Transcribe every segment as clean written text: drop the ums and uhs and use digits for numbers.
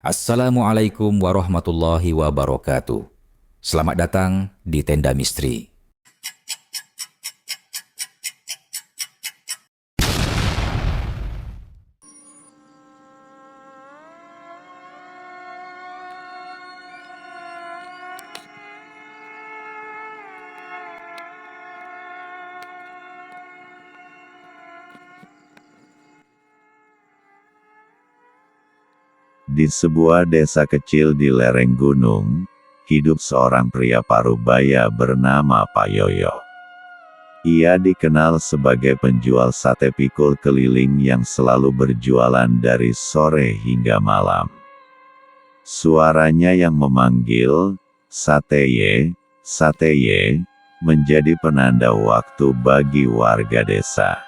Assalamualaikum warahmatullahi wabarakatuh. Selamat datang di Tenda Misteri. Di sebuah desa kecil di lereng gunung, hidup seorang pria parubaya bernama Pak Yoyo. Ia dikenal sebagai penjual sate pikul keliling yang selalu berjualan dari sore hingga malam. Suaranya yang memanggil, sate ye, menjadi penanda waktu bagi warga desa.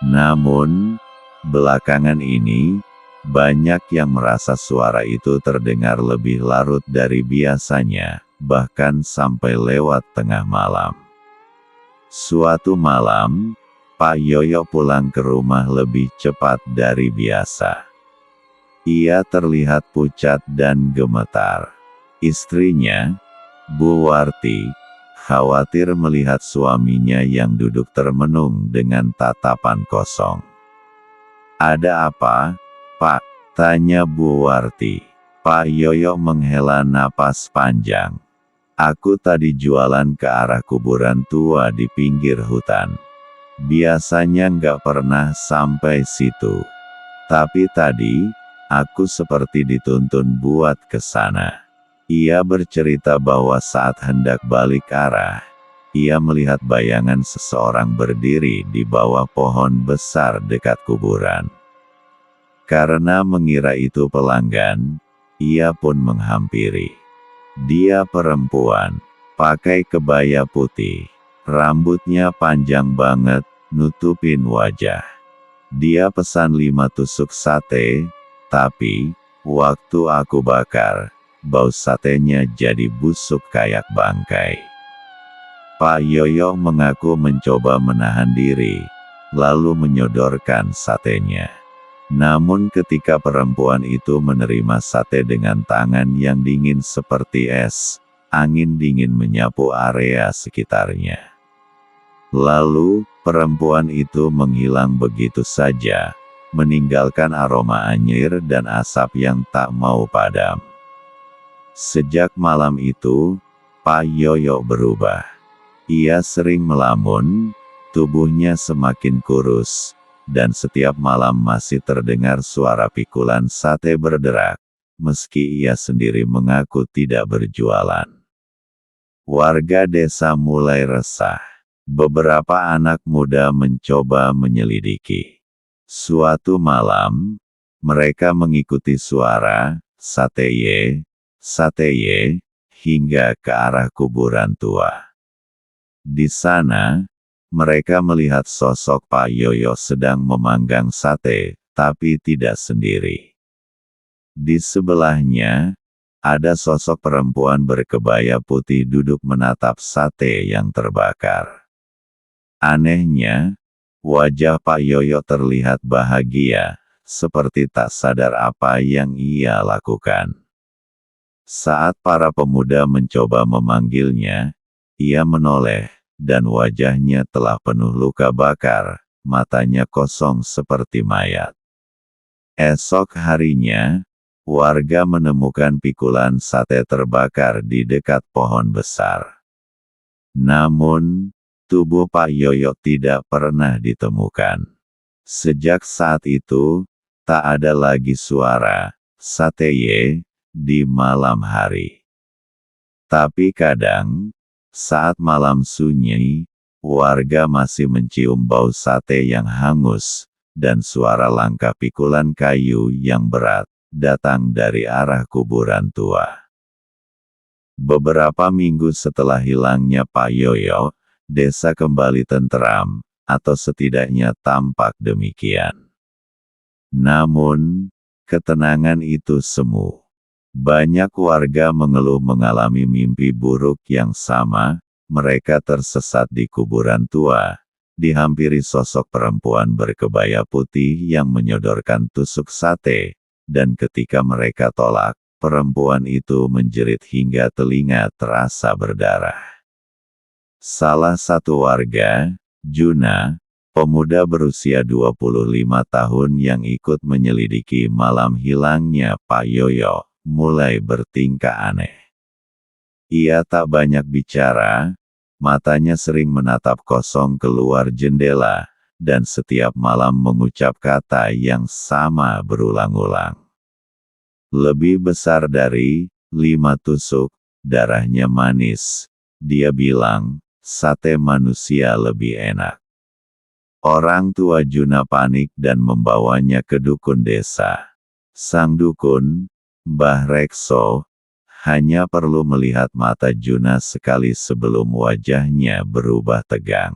Namun, belakangan ini, banyak yang merasa suara itu terdengar lebih larut dari biasanya, bahkan sampai lewat tengah malam. Suatu malam, Pak Yoyo pulang ke rumah lebih cepat dari biasa. Ia terlihat pucat dan gemetar. Istrinya, Bu Warti, khawatir melihat suaminya yang duduk termenung dengan tatapan kosong. "Ada apa, Pak?" tanya Bu Warti. Pak Yoyo menghela napas panjang. "Aku tadi jualan ke arah kuburan tua di pinggir hutan. Biasanya nggak pernah sampai situ. Tapi tadi, aku seperti dituntun buat ke sana." Ia bercerita bahwa saat hendak balik arah, ia melihat bayangan seseorang berdiri di bawah pohon besar dekat kuburan. Karena mengira itu pelanggan, ia pun menghampiri. Dia perempuan, pakai kebaya putih, rambutnya panjang banget, nutupin wajah. Dia pesan 5 tusuk sate, tapi, waktu aku bakar, bau satenya jadi busuk kayak bangkai. Pak Yoyo mengaku mencoba menahan diri, lalu menyodorkan satenya. Namun ketika perempuan itu menerima sate dengan tangan yang dingin seperti es, angin dingin menyapu area sekitarnya. Lalu, perempuan itu menghilang begitu saja, meninggalkan aroma anyir dan asap yang tak mau padam. Sejak malam itu, Pak Yoyo berubah. Ia sering melamun, tubuhnya semakin kurus, dan setiap malam masih terdengar suara pikulan sate berderak, meski ia sendiri mengaku tidak berjualan. Warga desa mulai resah. Beberapa anak muda mencoba menyelidiki. Suatu malam, mereka mengikuti suara sate ye, hingga ke arah kuburan tua. Di sana, mereka melihat sosok Pak Yoyo sedang memanggang sate, tapi tidak sendiri. Di sebelahnya, ada sosok perempuan berkebaya putih duduk menatap sate yang terbakar. Anehnya, wajah Pak Yoyo terlihat bahagia, seperti tak sadar apa yang ia lakukan. Saat para pemuda mencoba memanggilnya, ia menoleh, dan wajahnya telah penuh luka bakar, matanya kosong seperti mayat. Esok harinya, warga menemukan pikulan sate terbakar di dekat pohon besar. Namun, tubuh Pak Yoyo tidak pernah ditemukan. Sejak saat itu, tak ada lagi suara sate ye di malam hari. Tapi kadang, saat malam sunyi, warga masih mencium bau sate yang hangus, dan suara langkah pikulan kayu yang berat, datang dari arah kuburan tua. Beberapa minggu setelah hilangnya Pak Yoyo, desa kembali tenteram, atau setidaknya tampak demikian. Namun, ketenangan itu semu. Banyak warga mengeluh mengalami mimpi buruk yang sama. Mereka tersesat di kuburan tua, dihampiri sosok perempuan berkebaya putih yang menyodorkan tusuk sate, dan ketika mereka tolak, perempuan itu menjerit hingga telinga terasa berdarah. Salah satu warga, Juna, pemuda berusia 25 tahun yang ikut menyelidiki malam hilangnya Pak Yoyo, mulai bertingkah aneh. Ia tak banyak bicara, matanya sering menatap kosong keluar jendela, dan setiap malam mengucap kata yang sama berulang-ulang. Lebih besar dari 5 tusuk, darahnya manis. Dia bilang, sate manusia lebih enak. Orang tua Juna panik dan membawanya ke dukun desa. Sang dukun, Mbah Rekso, hanya perlu melihat mata Juna sekali sebelum wajahnya berubah tegang.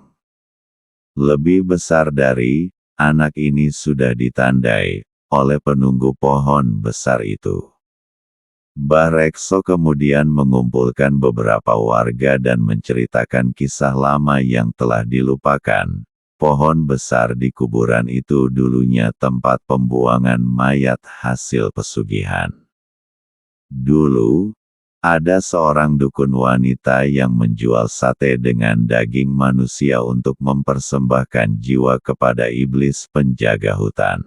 Lebih besar dari anak ini sudah ditandai oleh penunggu pohon besar itu. Mbah Rekso kemudian mengumpulkan beberapa warga dan menceritakan kisah lama yang telah dilupakan. Pohon besar di kuburan itu dulunya tempat pembuangan mayat hasil pesugihan. Dulu, ada seorang dukun wanita yang menjual sate dengan daging manusia untuk mempersembahkan jiwa kepada iblis penjaga hutan.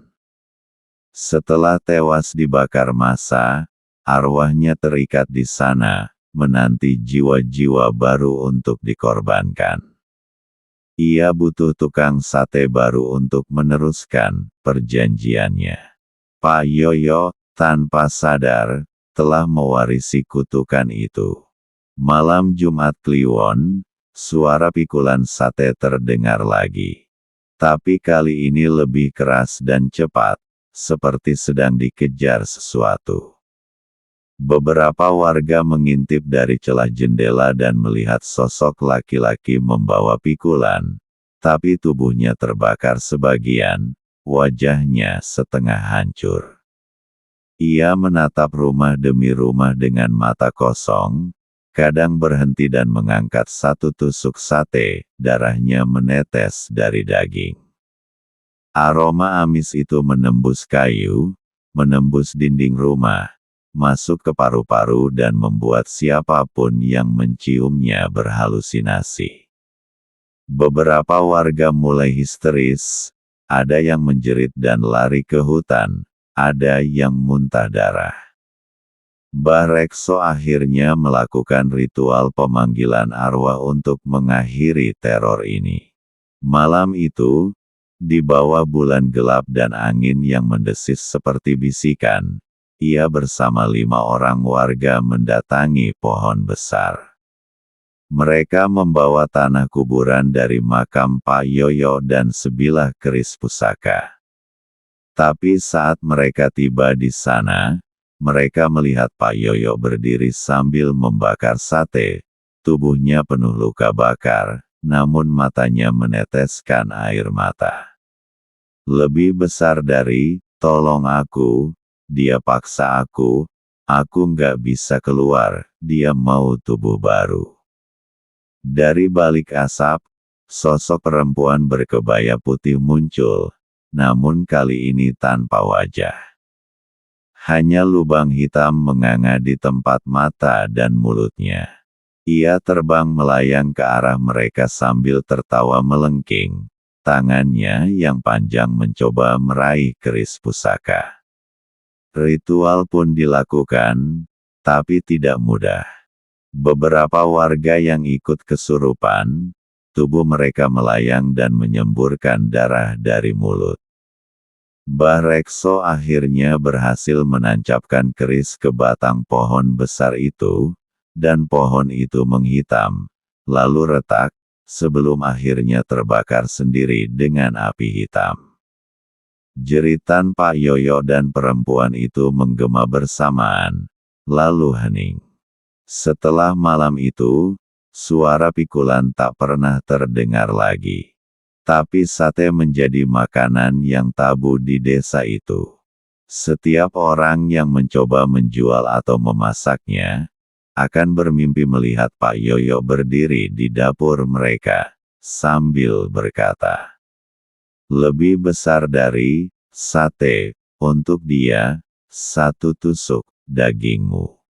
Setelah tewas dibakar massa, arwahnya terikat di sana, menanti jiwa-jiwa baru untuk dikorbankan. Ia butuh tukang sate baru untuk meneruskan perjanjiannya. Pak Yoyo, tanpa sadar, telah mewarisi kutukan itu. Malam Jumat Kliwon, suara pikulan sate terdengar lagi. Tapi kali ini lebih keras dan cepat, seperti sedang dikejar sesuatu. Beberapa warga mengintip dari celah jendela dan melihat sosok laki-laki membawa pikulan, tapi tubuhnya terbakar sebagian, wajahnya setengah hancur. Ia menatap rumah demi rumah dengan mata kosong, kadang berhenti dan mengangkat satu tusuk sate, darahnya menetes dari daging. Aroma amis itu menembus kayu, menembus dinding rumah, masuk ke paru-paru dan membuat siapapun yang menciumnya berhalusinasi. Beberapa warga mulai histeris, ada yang menjerit dan lari ke hutan, ada yang muntah darah. Mbah Rekso akhirnya melakukan ritual pemanggilan arwah untuk mengakhiri teror ini. Malam itu, di bawah bulan gelap dan angin yang mendesis seperti bisikan, ia bersama 5 orang warga mendatangi pohon besar. Mereka membawa tanah kuburan dari makam Pak Yoyo dan sebilah keris pusaka. Tapi saat mereka tiba di sana, mereka melihat Pak Yoyo berdiri sambil membakar sate, tubuhnya penuh luka bakar, namun matanya meneteskan air mata. Lebih besar dari, tolong aku, dia paksa aku nggak bisa keluar, dia mau tubuh baru. Dari balik asap, sosok perempuan berkebaya putih muncul, namun kali ini tanpa wajah. Hanya lubang hitam menganga di tempat mata dan mulutnya. Ia terbang melayang ke arah mereka sambil tertawa melengking. Tangannya yang panjang mencoba meraih keris pusaka. Ritual pun dilakukan, tapi tidak mudah. Beberapa warga yang ikut kesurupan, tubuh mereka melayang dan menyemburkan darah dari mulut. Mbah Rekso akhirnya berhasil menancapkan keris ke batang pohon besar itu, dan pohon itu menghitam, lalu retak, sebelum akhirnya terbakar sendiri dengan api hitam. Jeritan Pak Yoyo dan perempuan itu menggema bersamaan, lalu hening. Setelah malam itu, suara pikulan tak pernah terdengar lagi. Tapi sate menjadi makanan yang tabu di desa itu. Setiap orang yang mencoba menjual atau memasaknya, akan bermimpi melihat Pak Yoyo berdiri di dapur mereka, sambil berkata, "Lebih besar dari sate, untuk dia, 1 tusuk dagingmu.